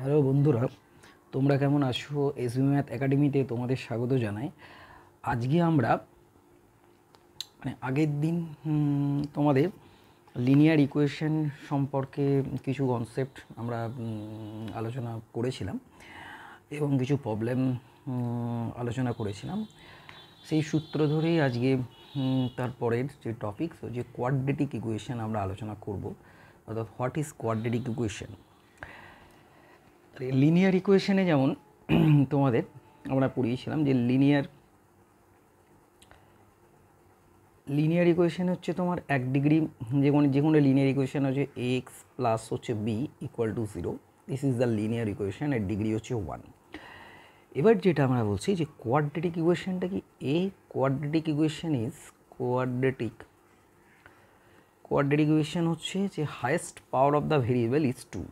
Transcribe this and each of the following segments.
Hello বন্ধুরা, তোমরা কেমন আছো? এসবি ম্যাথ একাডেমিতে তোমাদের স্বাগত জানাই। আজকে আমরা আগের দিন তোমাদের লিনিয়ার ইকুয়েশন সম্পর্কে কিছু কনসেপ্ট আমরা আলোচনা করেছিলাম এবং কিছু প্রবলেম আলোচনা করেছিলাম। সেই সূত্র ধরেই আজকে তারপরের যে টপিকস, যে কোয়াড্রেটিক ইকুয়েশন আমরা আলোচনা করব, অর্থাৎ what is quadratic equation. Linear ইকুয়েশনে যেমন তোমাদের আমরা পড়িয়েছিলাম যে লিনিয়ার ইকুয়েশন হচ্ছে তোমার এক ডিগ্রি, যে কোনো লিনিয়ার ইকুয়েশন হচ্ছে এক্স প্লাস হচ্ছে b equal to 0। This is the linear equation, এর ডিগ্রি হচ্ছে 1। এবার যেটা আমরা বলছি যে কোয়াড্রেটিক ইকুয়েশনটা কি? Quadratic equation is quadratic equation হচ্ছে যে highest power of the variable is 2।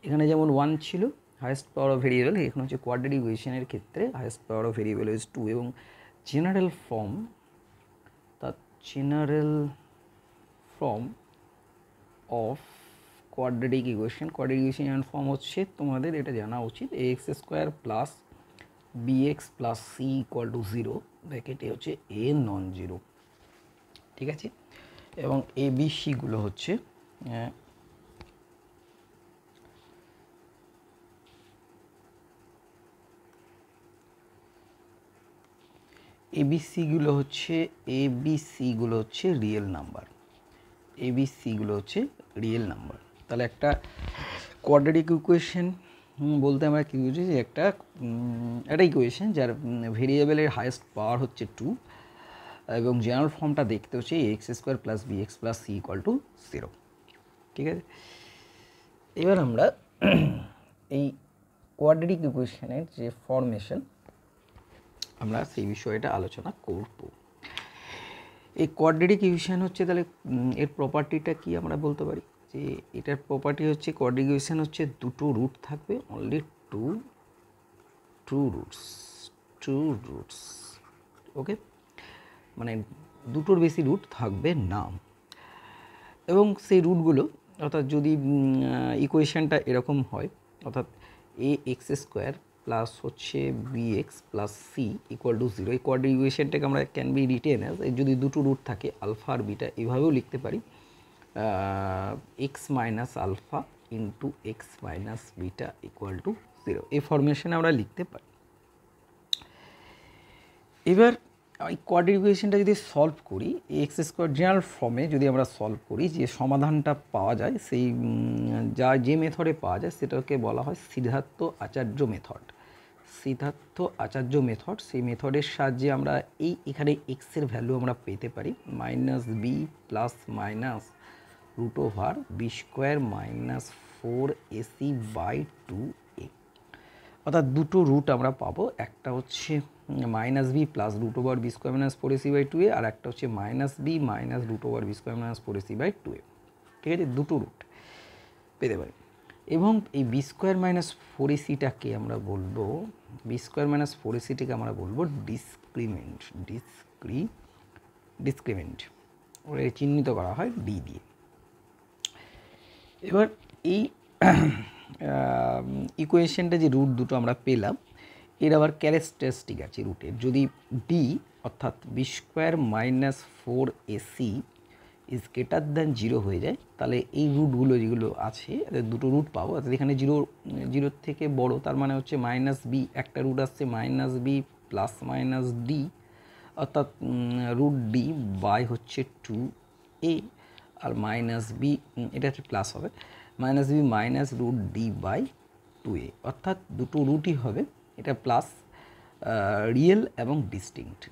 এখানে যেমন 1 ছিল হায়েস্ট পাওয়ার অফ ভেরিয়েবল, এখানে হচ্ছে কোয়াড্রেটিক ইকুয়েশনের ক্ষেত্রে highest power of variable is 2 এবং general form of quadratic equation form হচ্ছে তোমাদের এটা জানা উচিত, ax square plus bx plus c equal to 0, ব্র্যাকেটে হচ্ছে a নন জিরো। ঠিক আছে, এবং এ বি সিগুলো হচ্ছে এবিসিগুলো হচ্ছে রিয়েল নাম্বার। Real number. তাহলে একটা কোয়াড্রেটিক ইকুয়েশন বলতে আমরা কী বুঝি? যে একটা ইকুয়েশন যার ভেরিয়েবলের হায়েস্ট পাওয়ার হচ্ছে 2 এবং জেনারেল ফর্মটা দেখতে হচ্ছে x square plus B x plus C equal to 0। ঠিক আছে, এবার আমরা এই কোয়াড্রেটিক ইকুয়েশনের যে ফর্মেশন আমরা সেই বিষয়টা আলোচনা করব। এই কোয়াড্রেটিক ইকুয়েশন হচ্ছে, তাহলে এর প্রপার্টিটা কি আমরা বলতে পারি? যে এটার প্রপার্টি হচ্ছে কোয়াড্রেটিক ইকুয়েশন হচ্ছে দুটো রুট থাকবে, অনলি টু রুটস। ওকে, মানে দুটোর বেশি রুট থাকবে না। এবং সেই রুটগুলো, অর্থাৎ যদি ইকুয়েশনটা এরকম হয়, অর্থাৎ এ এক্স স্কোয়ার প্লাস হচ্ছে b x plus C equal to 0, এই কোয়াড্রেটিক ইকুয়েশনটাকে আমরা ক্যান বি রিটেন অ্যাজ, যদি দুটো রুট থাকে আলফা আর বিটা, এভাবেও লিখতে পারি, x minus alpha into x minus beta equal to 0, এই ফরমেশনে আমরা লিখতে পারি। এবার এই কোয়াড্রেটিক ইকুয়েশনটা যদি সলভ করি, এক্স স্কোয়ার জেনারেল ফর্মে যদি আমরা সলভ করি, যে সমাধানটা পাওয়া যায় সেই যে মেথডে পাওয়া যায় সেটাকে বলা হয় সিদ্ধার্থ আচার্য মেথড। সেই মেথডের সাহায্যে আমরা এখানে এক্সের ভ্যালু আমরা পেতে পারি minus B plus minus root over b square minus 4ac/2a, অর্থাৎ দুটো রুট আমরা পাবো, একটা হচ্ছে minus B plus root over b square minus 4ac/2a, আর একটা হচ্ছে minus b minus root over b square minus 4ac/2a। ঠিক আছে, দুটো রুট পেতে পারি। এবং এই বি স্কোয়ার মাইনাস 4ac-টাকে আমরা বলবো ডিসক্রিমেন্ট, ওরা চিহ্নিত করা হয় ডি দিয়ে। এবার এই ইকুয়েশনটা যে রুট দুটো আমরা পেলাম, এর আবার ক্যারেক্টারিস্টিক আছে রুটের। যদি ডি অর্থাৎ b square minus 4ac is greater than 0 হয়ে যায়, তাহলে এই রুটগুলো যেগুলো আছে দুটো রুট পাবো, অর্থাৎ এখানে জিরোর থেকে বড়, তার মানে হচ্ছে মাইনাস বি, একটা রুট আসছে minus B plus minus D, অর্থাৎ রুট ডি বাই হচ্ছে 2a, আর মাইনাস বি, এটা হচ্ছে প্লাস হবে, minus b minus root D by 2a, অর্থাৎ দুটো রুটই হবে, এটা প্লাস রিয়েল এবং ডিস্টিংক্ট,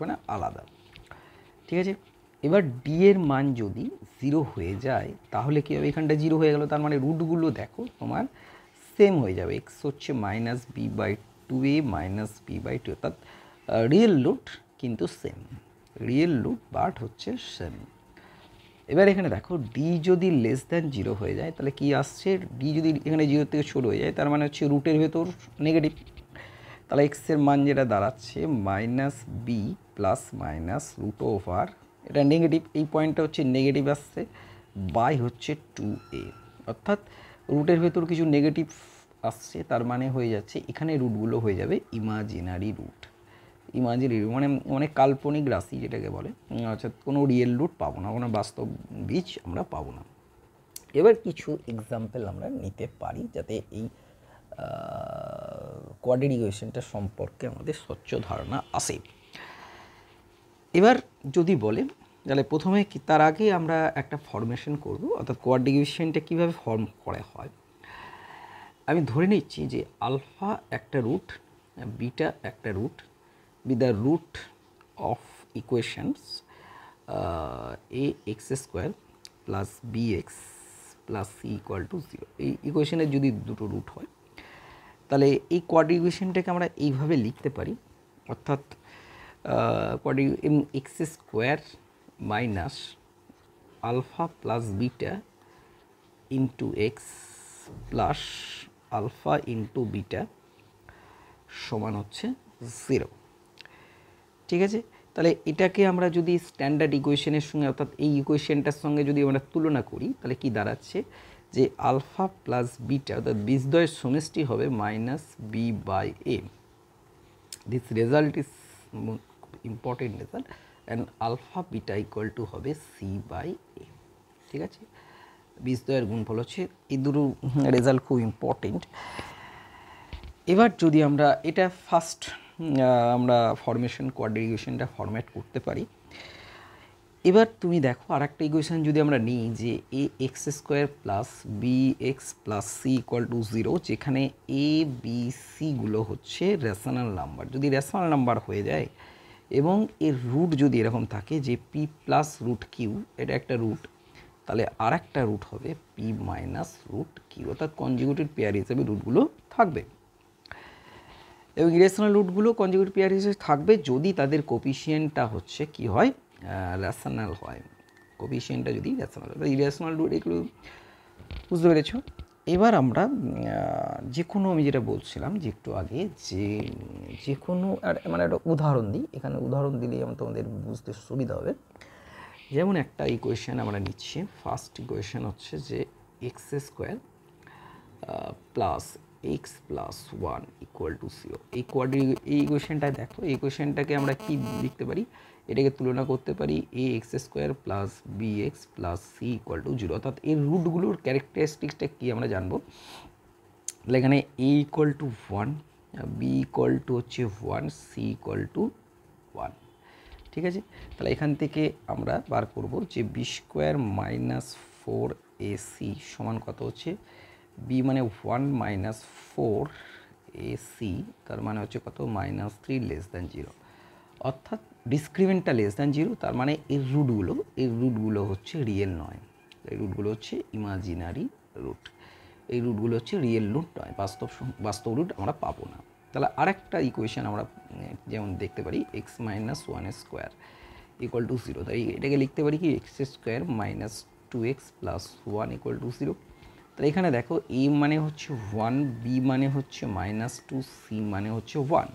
মানে আলাদা। ঠিক আছে, এবার ডি এর মান যদি 0 হয়ে যায় তাহলে কী হবে? এখানটা 0 হয়ে গেল, তার মানে রুটগুলো দেখো তোমার সেম হয়ে যাবে, এক্স হচ্ছে মাইনাস b/2a মাইনাস b/2, অর্থাৎ রিয়েল রুট কিন্তু সেম, বাট হচ্ছে সেম। এবার এখানে দেখো ডি যদি লেস দ্যান 0 হয়ে যায় তাহলে কি আসছে? ডি যদি এখানে 0 থেকে ছোটো হয়ে যায় তার মানে হচ্ছে রুটের ভেতর নেগেটিভ, তাহলে এক্সের মান যেটা দাঁড়াচ্ছে minus B plus minus root over, এটা নেগেটিভ, এই পয়েন্টটা হচ্ছে নেগেটিভ আসছে, বাই হচ্ছে 2a, অর্থাৎ রুটের ভেতর কিছু নেগেটিভ আসছে, তার মানে হয়ে যাচ্ছে এখানে রুটগুলো হয়ে যাবে ইমাজিনারি রুট। ইমাজিনারি মানে মানে কাল্পনিক রাশি যেটাকে বলে, অর্থাৎ কোনো রিয়েল রুট পাবো না, কোনো বাস্তব বীজ আমরা পাবো না। এবার কিছু এক্সাম্পল আমরা নিতে পারি যাতে এই কোয়াড্রেটিক ইকুয়েশনটা সম্পর্কে আমাদের স্বচ্ছ ধারণা আসে। এবার যদি বলে তাহলে প্রথমে কি, তার আগে আমরা একটা ফরমেশন করব, অর্থাৎ কোয়াড্রেটিক ইকুয়েশনটা কীভাবে ফর্ম করা হয়। আমি ধরে নিচ্ছি যে আলফা একটা রুট, বিটা একটা root, with the root of equations a x square plus bx plus c equal to 0। এই ইকুয়েশনের যদি দুটো রুট হয় তাহলে এই কোয়াড্রেটিক ইকুয়েশনটাকে আমরা এইভাবে লিখতে পারি, অর্থাৎ quadratic x square minus alpha plus beta into x plus alpha into beta সমান হচ্ছে 0। ঠিক আছে, তাহলে এটাকে আমরা যদি স্ট্যান্ডার্ড ইকুয়েশনের সঙ্গে, অর্থাৎ এই ইকুয়েশনটার সঙ্গে যদি আমরা তুলনা করি তাহলে কি দাঁড়াচ্ছে যে আলফা প্লাস বিটা অর্থাৎ বীজদ্বয়ের সমষ্টি হবে minus B by a. This result is important result, and alpha beta equal to হবে সি বাই এ। ঠিক আছে, বীজদ্বয়ের গুণফল হচ্ছে, এই দুটো রেজাল্ট খুব ইম্পর্টেন্ট। এবার যদি আমরা এটা ফার্স্ট আমরা ফরমেশন কোয়াড্রেটিক ইকুয়েশনটা ফরম্যাট করতে পারি। এবার তুমি দেখো আর একটা ইকুয়েশন যদি আমরা নিই যে A x square plus B x plus C equal to 0, যেখানে এ বি সিগুলো হচ্ছে রেশনাল নাম্বার। যদি রেশনাল নাম্বার হয়ে যায় এবং এর রুট যদি এরকম থাকে যে পি প্লাস রুট কিউ, এটা একটা রুট, তাহলে আর একটা রুট হবে পি মাইনাস রুট কিউ, অর্থাৎ কনজিকিউটিভ পেয়ার হিসেবে রুটগুলো থাকবে। এবং ইরেশনাল রুটগুলো কনজিকিউটিভ পেয়ার হিসেবে থাকবে যদি তাদের কোপিশিয়েন্টটা হচ্ছে কি হয়, রেশনাল হয়। কোপিশিয়েন্টটা যদি রেশনাল হয়, ইরেশনাল রুট এগুলো বুঝতে পেরেছো। এবার আমরা যে কোনো, আমি যেটা বলছিলাম যে একটু আগে, যে কোনো মানে একটা উদাহরণ দিই, এখানে উদাহরণ দিলেই আমার তোমাদের বুঝতে সুবিধা হবে। যেমন একটা ইকুয়েশন আমরা নিচ্ছি, ফার্স্ট ইকুয়েশন হচ্ছে যে x square plus x plus 1 equal to 0। এই ইকুয়েশনটায় দেখো, এই ইকুয়েশনটাকে আমরা কি লিখতে পারি, এটাকে তুলনা করতে পারি A x square plus B x plus C equal to 0, অর্থাৎ এর রুটগুলোর ক্যারেক্টারিস্টিক্সটা কী আমরা জানবো। তাহলে এখানে A equal to 1, B equal to হচ্ছে 1, সি ইকুয়াল টু 1। ঠিক আছে, তাহলে এখান থেকে আমরা বার করব যে বি স্কোয়ার মাইনাস 4 AC সমান কত হচ্ছে, বি মানে 1 মাইনাস 4 AC, তার মানে হচ্ছে কত, -3 লেস দ্যান 0, অর্থাৎ ডিসক্রিমেন্টটা লেস দ্যান 0, তার মানে এর রুটগুলো হচ্ছে রিয়েল নয়, এই রুটগুলো হচ্ছে ইমাজিনারি রুট, এই রুটগুলো হচ্ছে রিয়েল রুট নয়, বাস্তব রুট আমরা পাবো না। তাহলে আরেকটা ইকুয়েশন আমরা যেমন দেখতে পারি x minus 1 square equal to 0, তাই এটাকে লিখতে পারি কি x square minus 2x plus 1 equal to 0। তাহলে এখানে দেখো এ মানে হচ্ছে 1, বি মানে হচ্ছে -2, সি মানে হচ্ছে 1,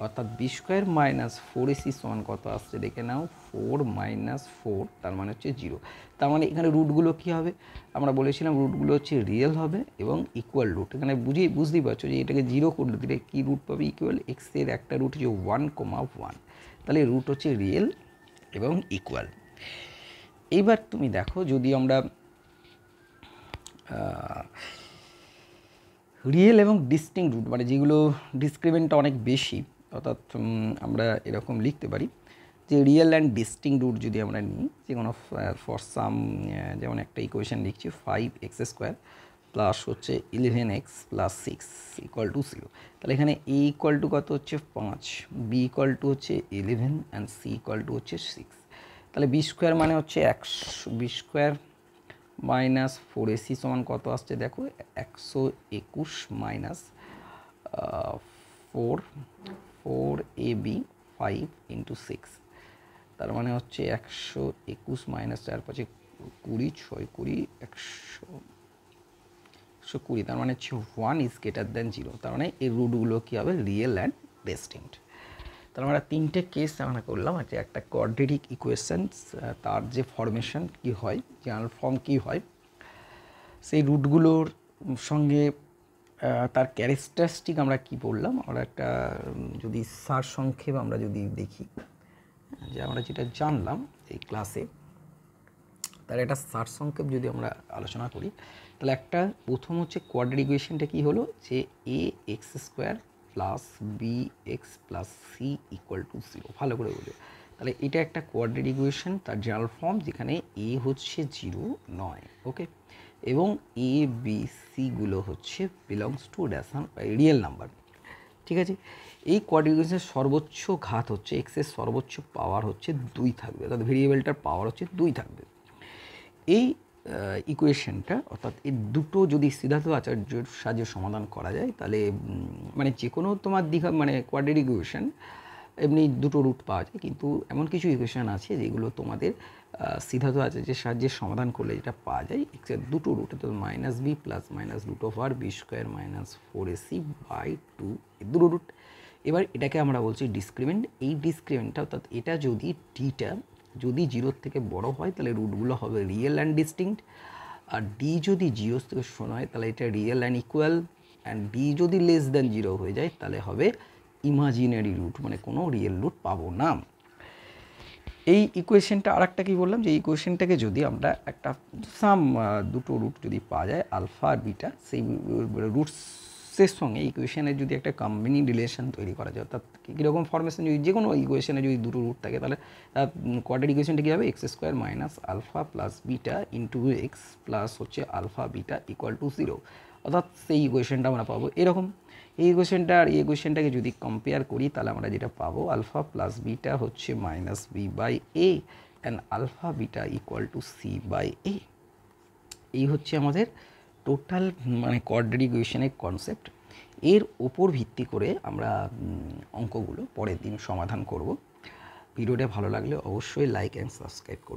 অর্থাৎ বি স্কোয়ার মাইনাস 4AC সমান কত আসছে দেখে নাও, 4 মাইনাস 4, তার মানে হচ্ছে 0। তার মানে এখানে রুটগুলো কী হবে, আমরা বলেছিলাম রুটগুলো হচ্ছে রিয়েল হবে এবং ইকুয়াল রুট। এখানে বুঝতেই পারছো যে এটাকে 0 করলে দিলে কী রুট পাবে, ইকুয়াল। এক্সের একটা রুট হচ্ছে 1,1, তাহলে রুট হচ্ছে রিয়েল এবং ইকুয়াল। এইবার তুমি দেখো যদি আমরা রিয়েল এবং ডিস্টিংক্ট রুট, মানে যেগুলো ডিসক্রিমেন্টটা অনেক বেশি, অর্থাৎ আমরা এরকম লিখতে পারি যে রিয়েল অ্যান্ড ডিস্টিংক্ট রুট যদি আমরা নিই, যে কোনো ফর সাম, যেমন একটা ইকুয়েশন লিখছি 5x স্কোয়ার প্লাস হচ্ছে 11x প্লাস 6 ইকুয়াল টু 0। তাহলে এখানে এ ইকুয়াল টু কত হচ্ছে 5, বি ইকুয়াল টু হচ্ছে 11 অ্যান্ড সি ইকুয়াল টু হচ্ছে 6। তাহলে বি স্কোয়ার মানে হচ্ছে 100, বি স্কোয়ার মাইনাস 4AC সমান কত আসছে দেখো, 121 মাইনাস 4AB 5 ইন্টু 6, তার মানে হচ্ছে 121 মাইনাস 4 5 20, 6 20, 120, তার মানে হচ্ছে 1 ইজ গ্রেটার দ্যান 0, তার মানে এই রুটগুলো কী হবে, রিয়েল অ্যান্ড ডিস্টিংক্ট। তাহলে আমরা তিনটে কেস আমরা করলাম, আছে একটা কোয়াড্রেটিক ইকুয়েশন, তার যে ফরমেশন কী হয়, জেনারেল ফর্ম কী হয়, সেই রুটগুলোর সঙ্গে তার ক্যারেক্টারিস্টিক আমরা কি পড়লাম, আমরা একটা যদি সারসংক্ষেপ আমরা যদি দেখি যে আমরা যেটা জানলাম এই ক্লাসে, তার একটা সারসংক্ষেপ যদি আমরা আলোচনা করি, তাহলে একটা প্রথম হচ্ছে কোয়াড্রেটিক ইকুয়েশনটা কী হলো, যে A x square plus B x plus C equal to 0। ভালো করে বলি, তাহলে এটা একটা কোয়াড্রেটিক ইকুয়েশন, তার জেনারেল ফর্ম, যেখানে এ হচ্ছে 0 নয়, ওকে, এবং এ বি সিগুলো হচ্ছে belongs to ration real number, ঠিক আছে। এই কোয়াড্রেটিক ইকুয়েশনের সর্বোচ্চ ঘাত হচ্ছে এক্সের সর্বোচ্চ পাওয়ার হচ্ছে 2 থাকবে, অর্থাৎ ভেরিয়েবলটার পাওয়ার হচ্ছে 2 থাকবে। এই ইকুয়েশনটা, অর্থাৎ এই দুটো যদি সিদ্ধার্থ আচার্যের সাহায্যে সমাধান করা যায়, তাহলে মানে যে কোনো তোমার দীঘা মানে কোয়াড্রেটিক ইকুয়েশন এমনি দুটো রুট পাওয়া যায়, কিন্তু এমন কিছু ইকুয়েশন আছে যেগুলো তোমাদের সিদ্ধার্থ আচার্যের সাহায্যে সমাধান করলে যেটা পাওয়া যায়, এক্সের দুটো রুট, অর্থাৎ minus B plus minus root over আর বি স্কোয়ার মাইনাস 4ac/2 দুটো রুট। এবার এটাকে আমরা বলছি ডিসক্রিমেন্ট। এই ডিসক্রিমেন্টটা, অর্থাৎ এটা যদি ডিটা যদি 0 থেকে বড় হয় তাহলে রুটগুলো হবে রিয়েল অ্যান্ড ডিস্টিংক্ট, আর ডি যদি 0 থেকে শূন্য হয় তাহলে এটা real and equal, and D যদি লেস দ্যান 0 হয়ে যায় তাহলে হবে ইমাজিনারি রুট, মানে কোনো রিয়েল রুট পাবো না। এই ইকুয়েশনটা আর একটা কী বললাম, যে ইকুয়েশনটাকে যদি আমরা একটা দুটো রুট যদি পাওয়া যায় আলফা আর বিটা, সেই রুটসের সঙ্গে ইকুয়েশনের যদি একটা কম্বিনিং রিলেশন তৈরি করা যায়, অর্থাৎ কীরকম ফরমেশন, যদি যে কোনো ইকুয়েশনে যদি দুটো রুট থাকে তাহলে কোয়াড্রেটিক ইকুয়েশনটা কী হবে, x square minus alpha plus beta into x plus হচ্ছে আলফা বিটা ইকুয়াল টু 0, অর্থাৎ সেই ইকুয়েশনটা আমরা পাবো এরকম। এই ইকুয়েশনটা আর এই ইকুয়েশনটাকে যদি কম্পেয়ার করি তাহলে আমরা যেটা পাবো, আলফা প্লাস বিটা হচ্ছে minus B by A and alpha beta equal to C by A. এই হচ্ছে আমাদের টোটাল মানে কোয়াড্রেটিক ইকুয়েশনের কনসেপ্ট। এর ওপর ভিত্তি করে আমরা অঙ্কগুলো পরের দিন সমাধান করব। ভিডিওটা ভালো লাগলে অবশ্যই লাইক অ্যান্ড সাবস্ক্রাইব করুন।